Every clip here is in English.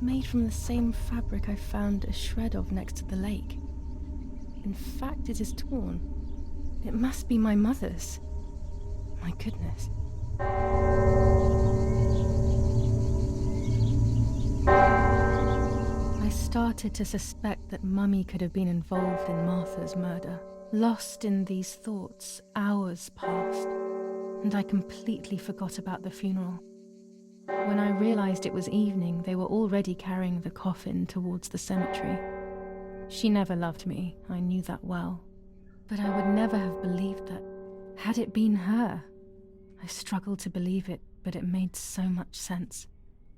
made from the same fabric I found a shred of next to the lake. In fact, it is torn. It must be my mother's. My goodness. I started to suspect that Mummy could have been involved in Martha's murder. Lost in these thoughts, hours passed, and I completely forgot about the funeral. When I realized it was evening, they were already carrying the coffin towards the cemetery. She never loved me, I knew that well. But I would never have believed that, had it been her. I struggled to believe it, but it made so much sense.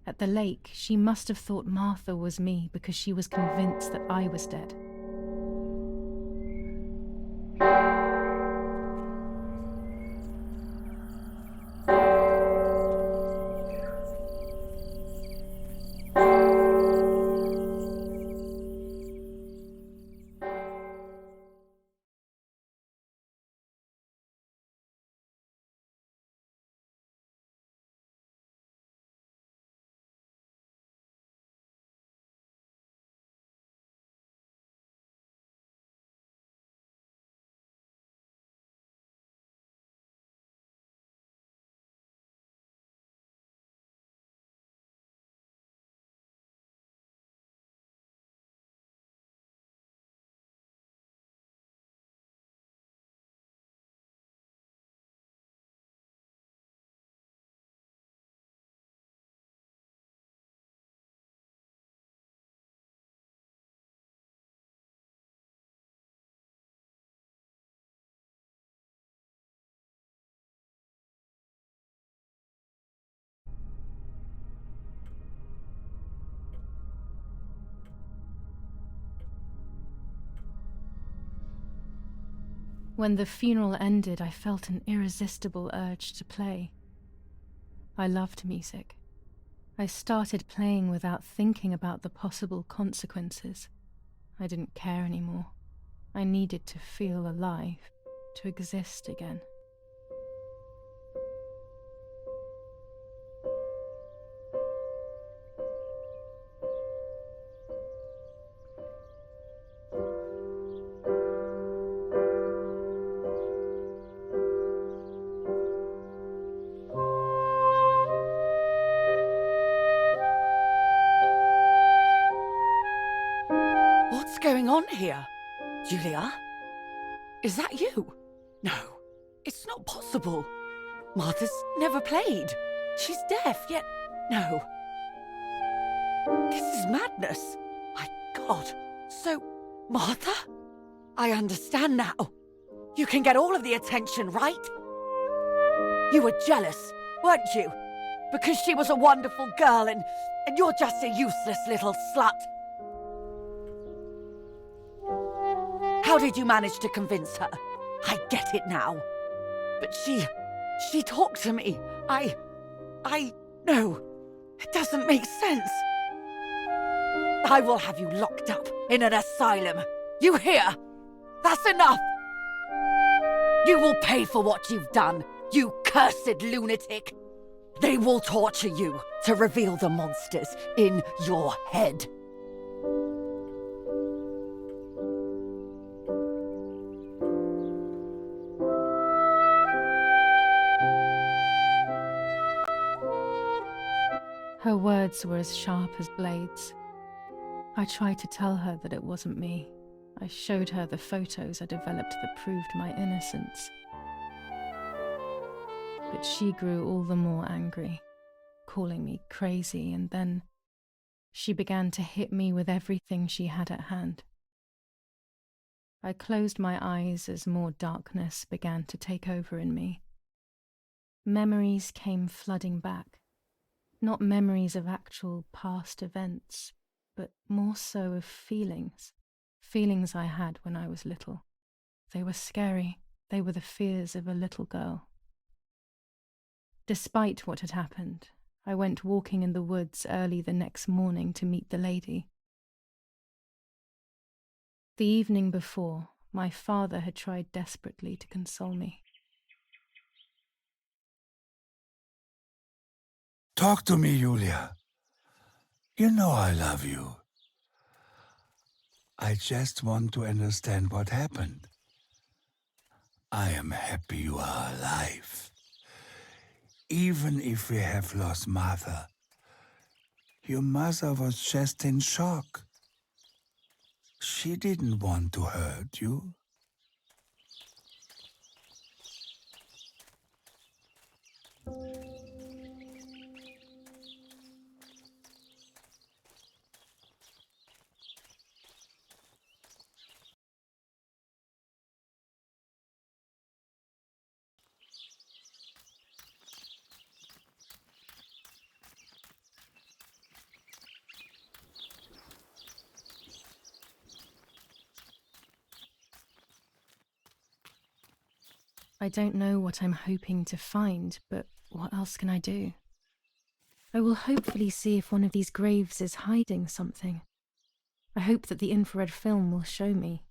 At the lake, she must have thought Martha was me because she was convinced that I was dead. When the funeral ended, I felt an irresistible urge to play. I loved music. I started playing without thinking about the possible consequences. I didn't care anymore. I needed to feel alive, to exist again. What's going on here? Julia? Is that you? No, it's not possible. Martha's never played. She's deaf, yet no. This is madness. My God. So, Martha? I understand now. You can get all of the attention, right? You were jealous, weren't you? Because she was a wonderful girl and you're just a useless little slut. How did you manage to convince her? I get it now. But she talked to me. No, it doesn't make sense. I will have you locked up in an asylum. You hear? That's enough. You will pay for what you've done, you cursed lunatic. They will torture you to reveal the monsters in your head. Her words were as sharp as blades. I tried to tell her that it wasn't me. I showed her the photos I developed that proved my innocence. But she grew all the more angry, calling me crazy, and then she began to hit me with everything she had at hand. I closed my eyes as more darkness began to take over in me. Memories came flooding back. Not memories of actual past events, but more so of feelings. Feelings I had when I was little. They were scary. They were the fears of a little girl. Despite what had happened, I went walking in the woods early the next morning to meet the lady. The evening before, my father had tried desperately to console me. Talk to me, Julia. You know I love you. I just want to understand what happened. I am happy you are alive. Even if we have lost Mother, your mother was just in shock. She didn't want to hurt you. I don't know what I'm hoping to find, but what else can I do? I will hopefully see if one of these graves is hiding something. I hope that the infrared film will show me.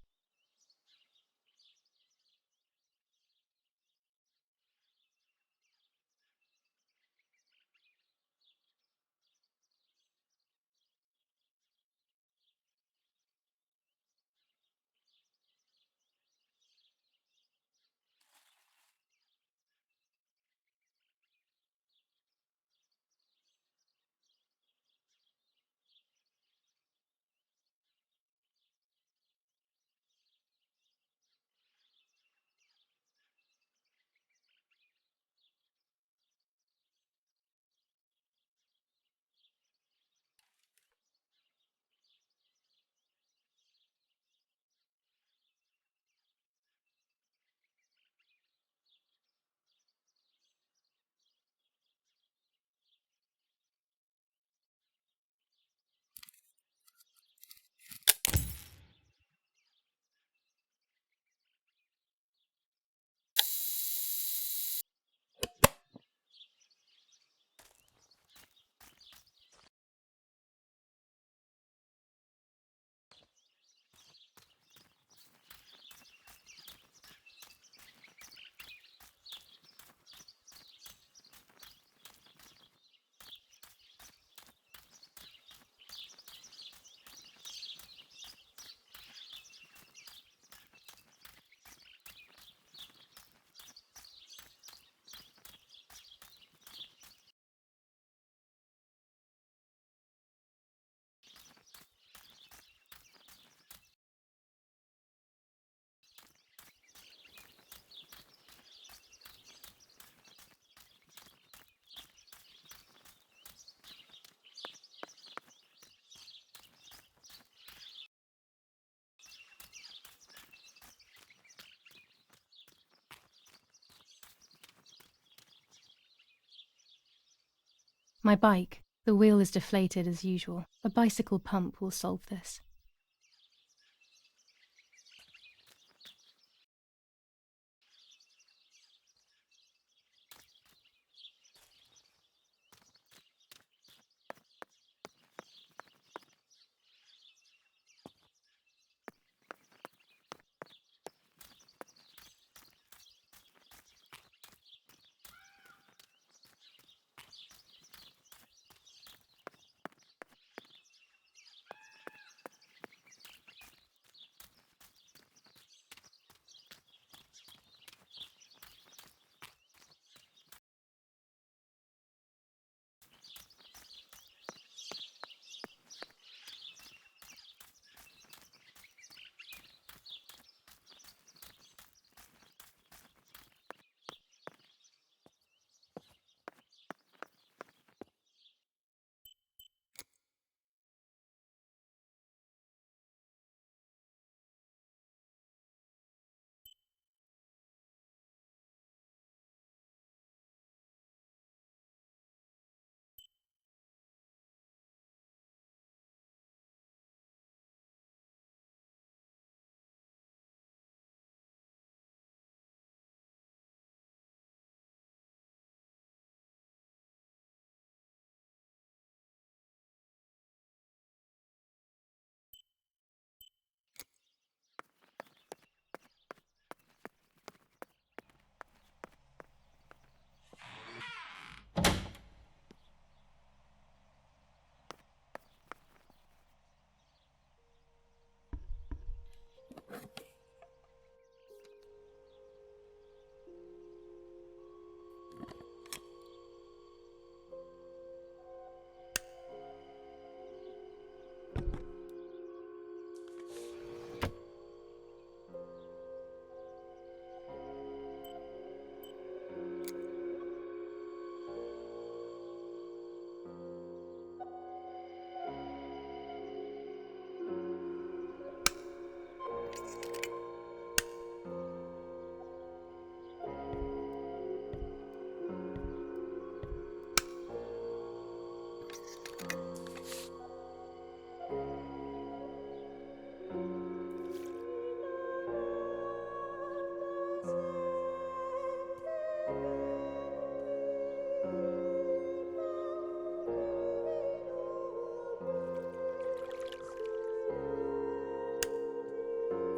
My bike. The wheel is deflated as usual. A bicycle pump will solve this.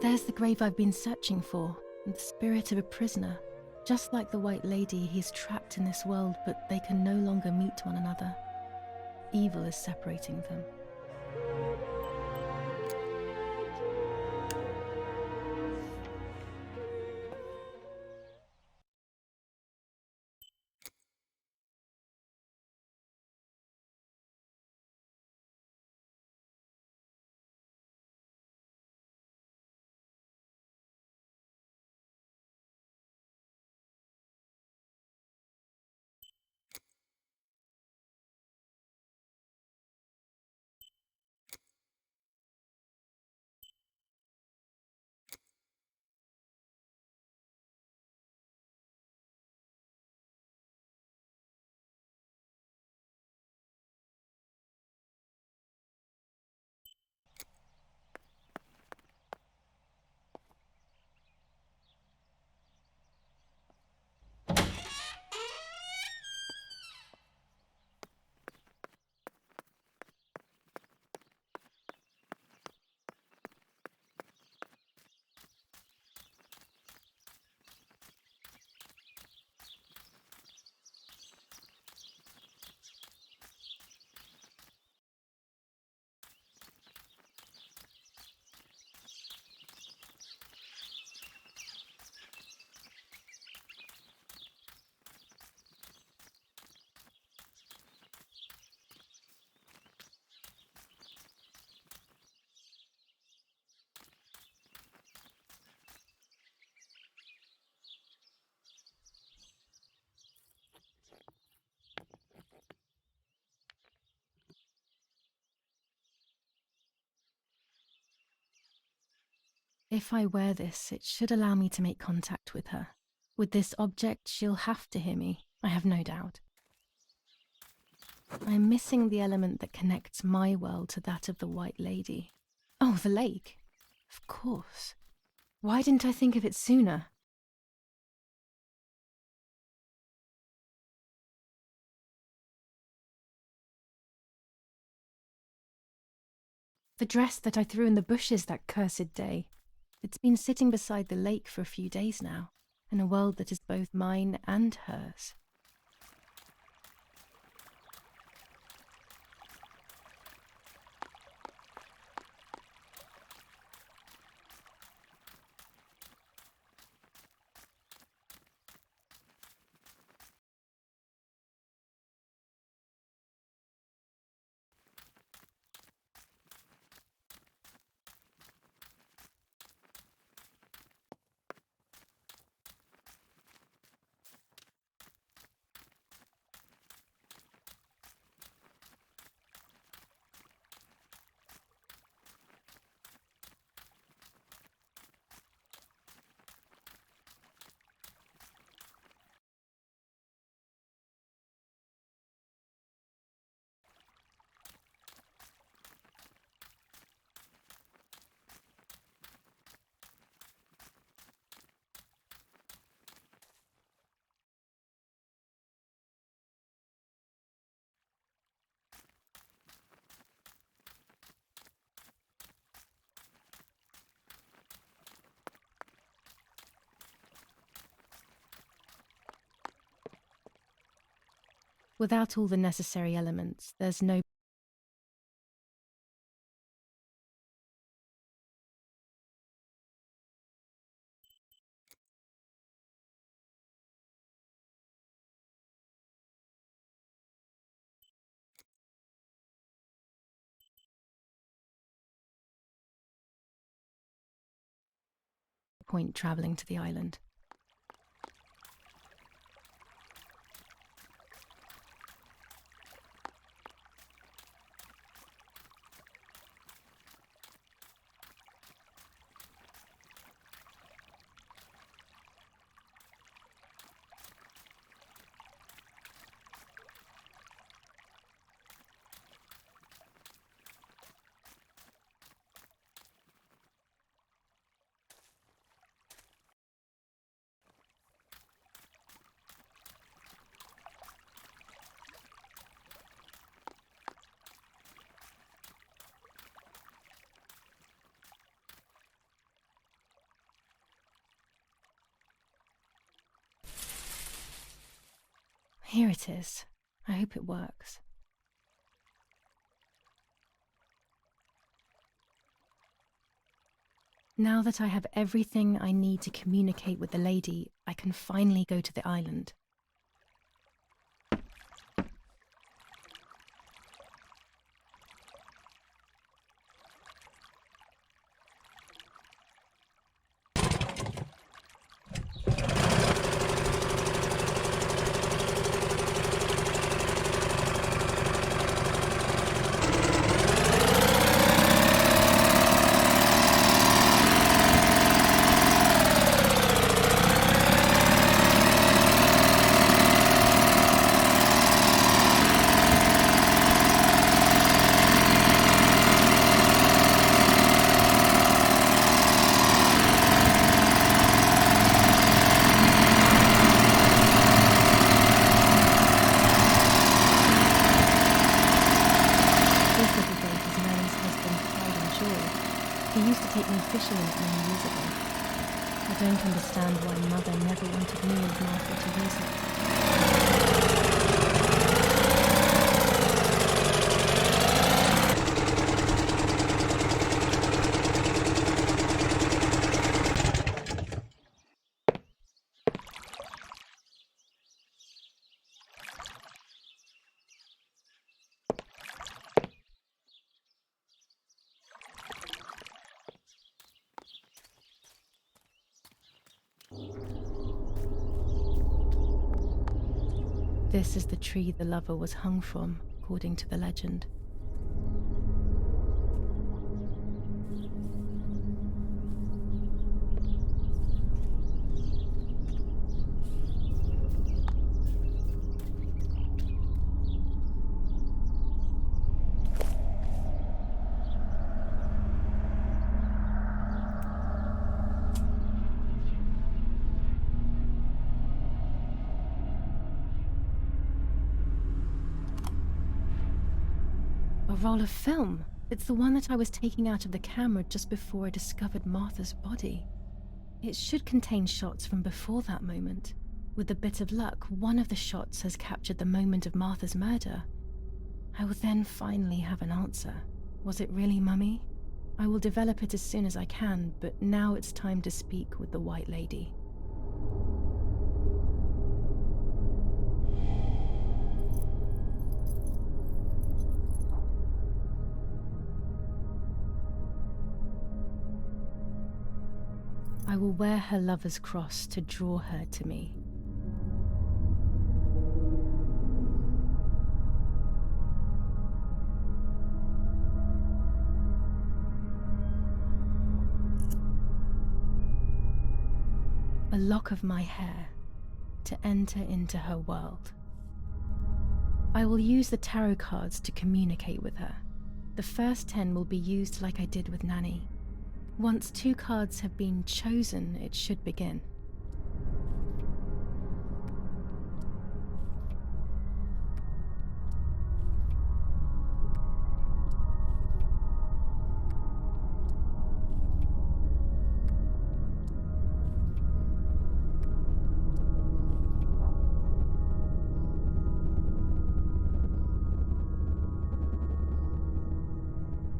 There's the grave I've been searching for, and the spirit of a prisoner. Just like the White Lady, he's trapped in this world, but they can no longer meet one another. Evil is separating them. If I wear this, it should allow me to make contact with her. With this object, she'll have to hear me, I have no doubt. I'm missing the element that connects my world to that of the White Lady. Oh, the lake. Of course. Why didn't I think of it sooner? The dress that I threw in the bushes that cursed day. It's been sitting beside the lake for a few days now, in a world that is both mine and hers. Without all the necessary elements, there's no point travelling to the island. Here it is. I hope it works. Now that I have everything I need to communicate with the lady, I can finally go to the island. He used to take me fishing in it many years ago. I don't understand why Mother never wanted me and Martha to use it. This is the tree the lover was hung from, according to the legend. A roll of film. It's the one that I was taking out of the camera just before I discovered Martha's body. It should contain shots from before that moment. With a bit of luck, one of the shots has captured the moment of Martha's murder. I will then finally have an answer. Was it really Mummy? I will develop it as soon as I can, but now it's time to speak with the White Lady. I will wear her lover's cross to draw her to me. A lock of my hair to enter into her world. I will use the tarot cards to communicate with her. The first 10 will be used like I did with Nanny. Once 2 cards have been chosen, it should begin.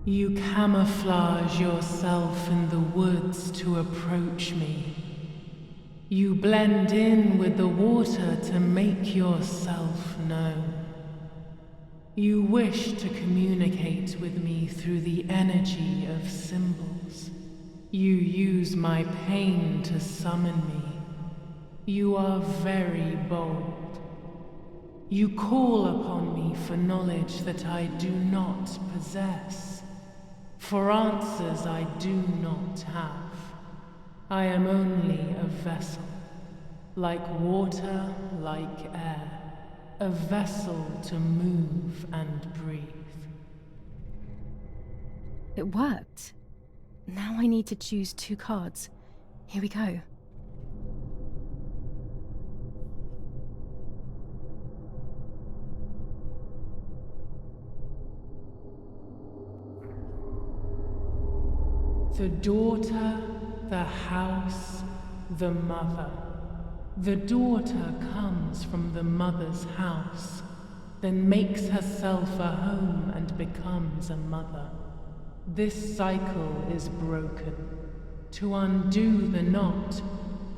You camouflage yourself in the woods to approach me. You blend in with the water to make yourself known. You wish to communicate with me through the energy of symbols. You use my pain to summon me. You are very bold. You call upon me for knowledge that I do not possess. For answers I do not have. I am only a vessel, like water, like air, a vessel to move and breathe. It worked. Now I need to choose 2 cards. Here we go. The daughter, the house, the mother. The daughter comes from the mother's house, then makes herself a home and becomes a mother. This cycle is broken. To undo the knot,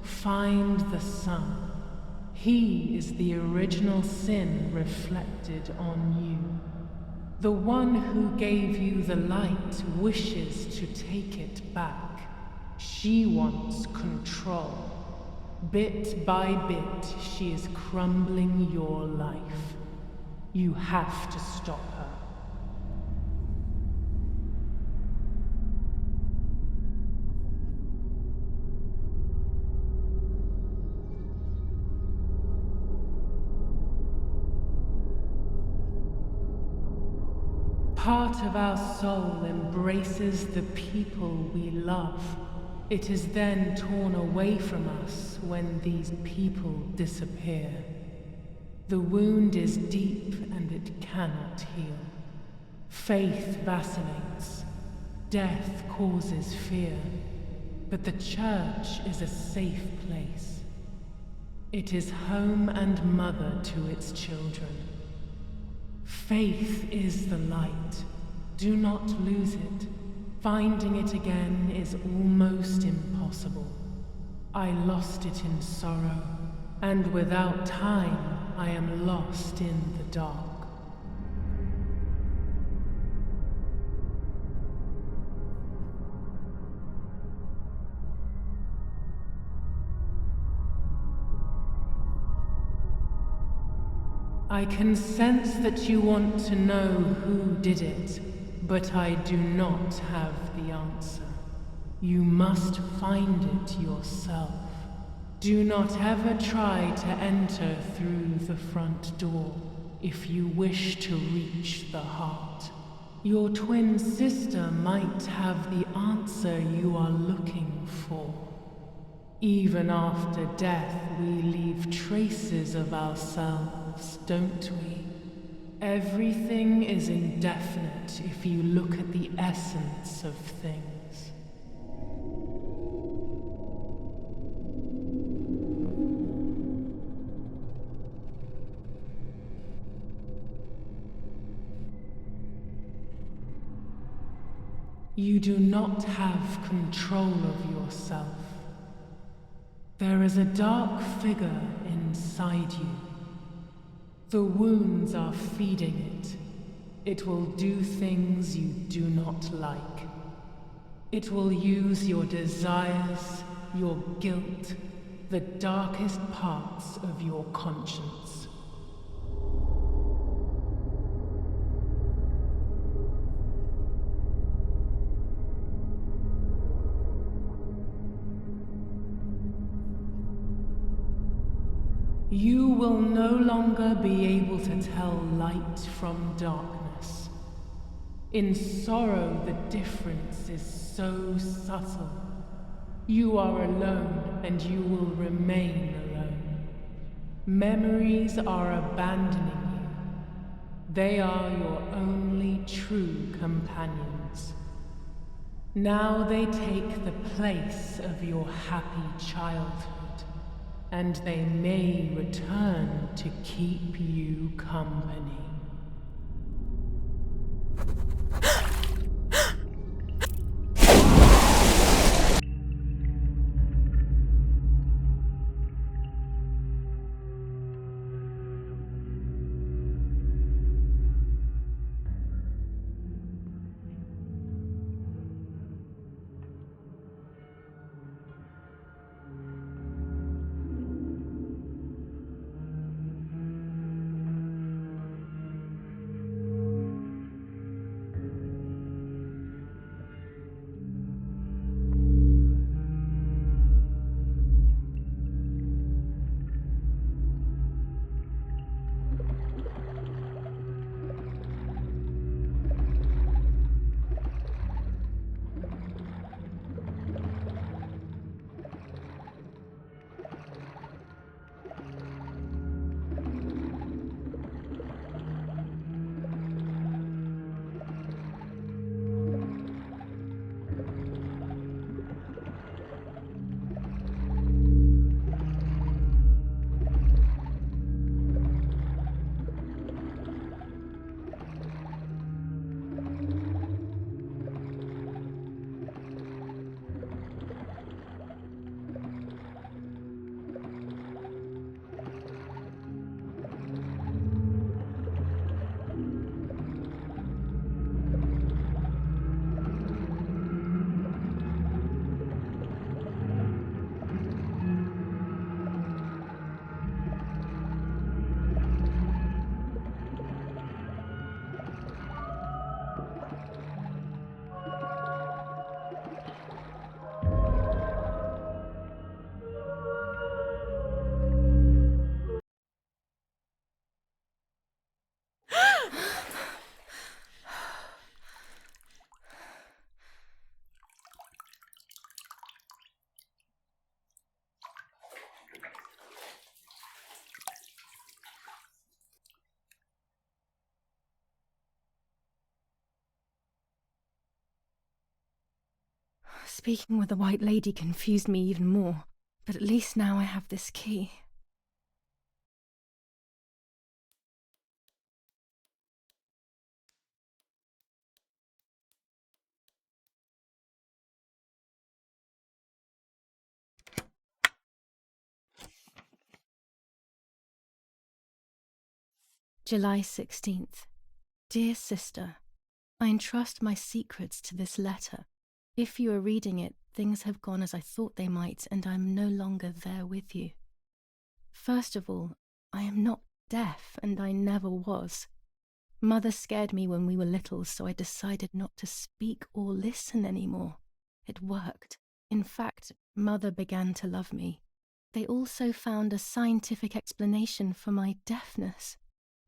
find the sun. He is the original sin reflected on you. The one who gave you the light wishes to take it back. She wants control. Bit by bit, she is crumbling your life. You have to stop her. Part of our soul embraces the people we love. It is then torn away from us when these people disappear. The wound is deep and it cannot heal. Faith vacillates. Death causes fear. But the church is a safe place. It is home and mother to its children. Faith is the light. Do not lose it. Finding it again is almost impossible. I lost it in sorrow, and without time, I am lost in the dark. I can sense that you want to know who did it, but I do not have the answer. You must find it yourself. Do not ever try to enter through the front door if you wish to reach the heart. Your twin sister might have the answer you are looking for. Even after death, we leave traces of ourselves, don't we? Everything is indefinite if you look at the essence of things. You do not have control of yourself. There is a dark figure inside you. The wounds are feeding it. It will do things you do not like. It will use your desires, your guilt, the darkest parts of your conscience. You will no longer be able to tell light from darkness. In sorrow, the difference is so subtle. You are alone, and you will remain alone. Memories are abandoning you. They are your only true companions. Now they take the place of your happy childhood. And they may return to keep you company. Speaking with the White Lady confused me even more, but at least now I have this key. July 16th. Dear Sister, I entrust my secrets to this letter. If you are reading it, things have gone as I thought they might, and I am no longer there with you. First of all, I am not deaf, and I never was. Mother scared me when we were little, so I decided not to speak or listen anymore. It worked. In fact, Mother began to love me. They also found a scientific explanation for my deafness.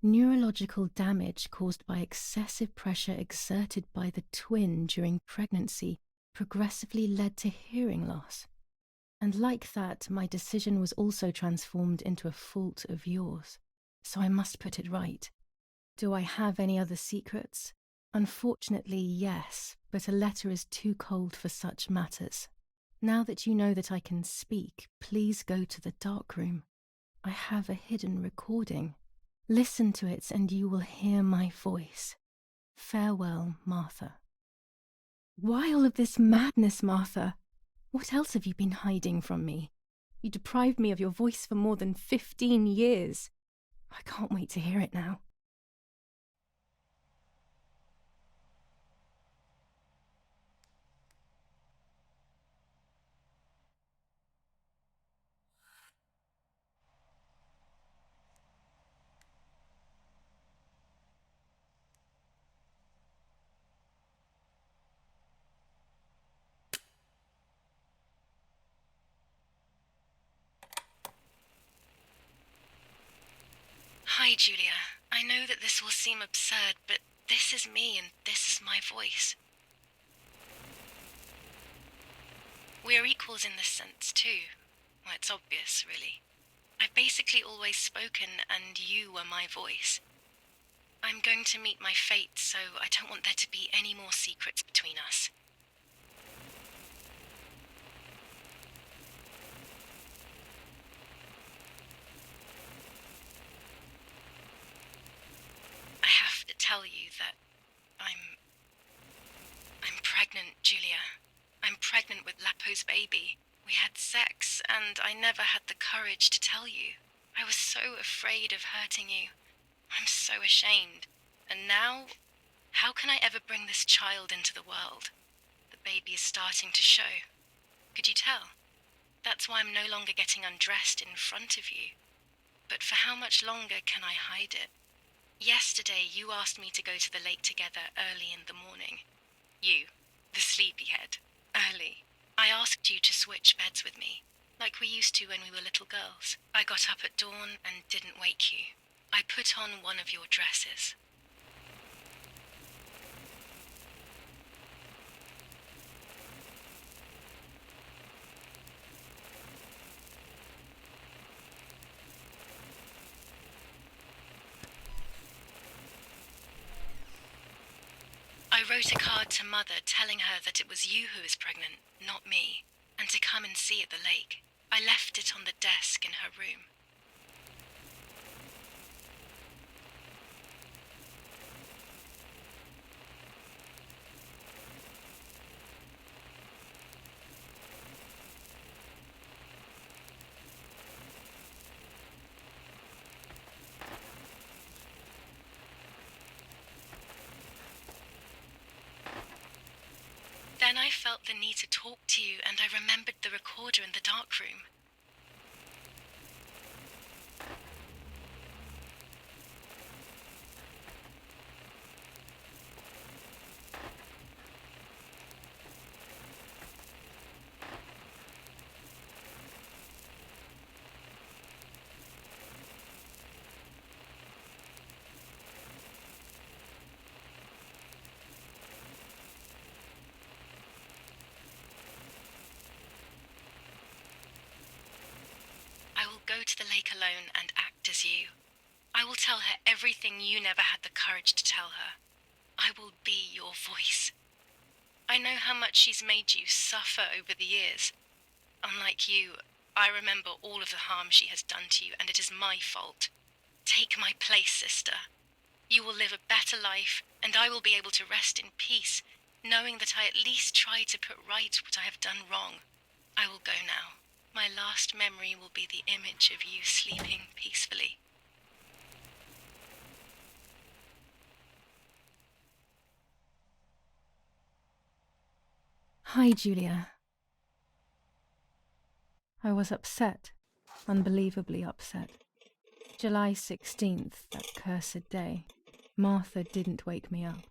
Neurological damage caused by excessive pressure exerted by the twin during pregnancy progressively led to hearing loss. And like that, my decision was also transformed into a fault of yours. So I must put it right. Do I have any other secrets? Unfortunately, yes, but a letter is too cold for such matters. Now that you know that I can speak, please go to the dark room. I have a hidden recording. Listen to it and you will hear my voice. Farewell, Martha. Why all of this madness, Martha? What else have you been hiding from me? You deprived me of your voice for more than 15 years. I can't wait to hear it now. Hi, Julia. I know that this will seem absurd, but this is me and this is my voice. We are equals in this sense, too. Well, it's obvious, really. I've basically always spoken, and you were my voice. I'm going to meet my fate, so I don't want there to be any more secrets between us. I have to tell you that I'm pregnant, Julia. I'm pregnant with Lapo's baby. We had sex, and I never had the courage to tell you. I was so afraid of hurting you. I'm so ashamed. And now, how can I ever bring this child into the world? The baby is starting to show. Could you tell? That's why I'm no longer getting undressed in front of you. But for how much longer can I hide it? Yesterday, you asked me to go to the lake together early in the morning. You, the sleepyhead. Early. I asked you to switch beds with me, like we used to when we were little girls. I got up at dawn and didn't wake you. I put on one of your dresses. I wrote a card to Mother telling her that it was you who was pregnant, not me, and to come and see at the lake. I left it on the desk in her room. Then I felt the need to talk to you, and I remembered the recorder in the dark room. I will go to the lake alone and act as you. I will tell her everything you never had the courage to tell her. I will be your voice. I know how much she's made you suffer over the years. Unlike you, I remember all of the harm she has done to you, and it is my fault. Take my place, sister. You will live a better life, and I will be able to rest in peace, knowing that I at least tried to put right what I have done wrong. I will go now. My last memory will be the image of you sleeping peacefully. Hi, Julia. I was upset, unbelievably upset. July 16th, that cursed day. Martha didn't wake me up.